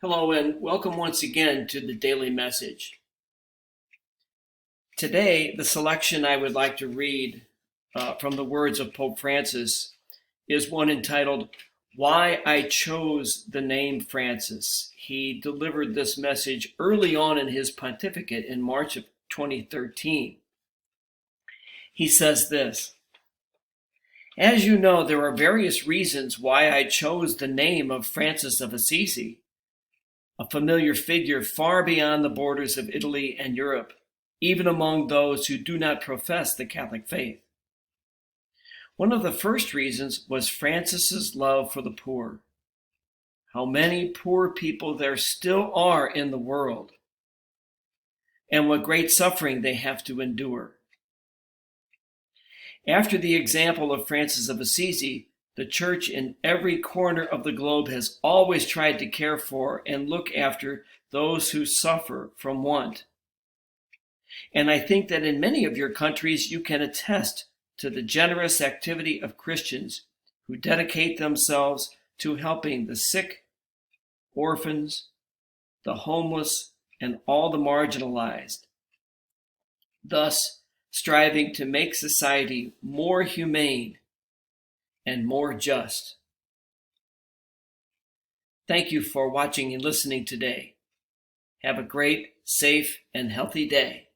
Hello and welcome once again to the Daily Message. Today, the selection I would like to read from the words of Pope Francis is one entitled, Why I Chose the Name Francis. He delivered this message early on in his pontificate in March of 2013. He says this, As you know, there are various reasons why I chose the name of Francis of Assisi, a familiar figure far beyond the borders of Italy and Europe, even among those who do not profess the Catholic faith. One of the first reasons was Francis's love for the poor. How many poor people there still are in the world, and what great suffering they have to endure. After the example of Francis of Assisi, the Church in every corner of the globe has always tried to care for and look after those who suffer from want. And I think that in many of your countries you can attest to the generous activity of Christians who dedicate themselves to helping the sick, orphans, the homeless, and all the marginalized, thus striving to make society more humane and more just. Thank you for watching and listening today. Have a great, safe, and healthy day.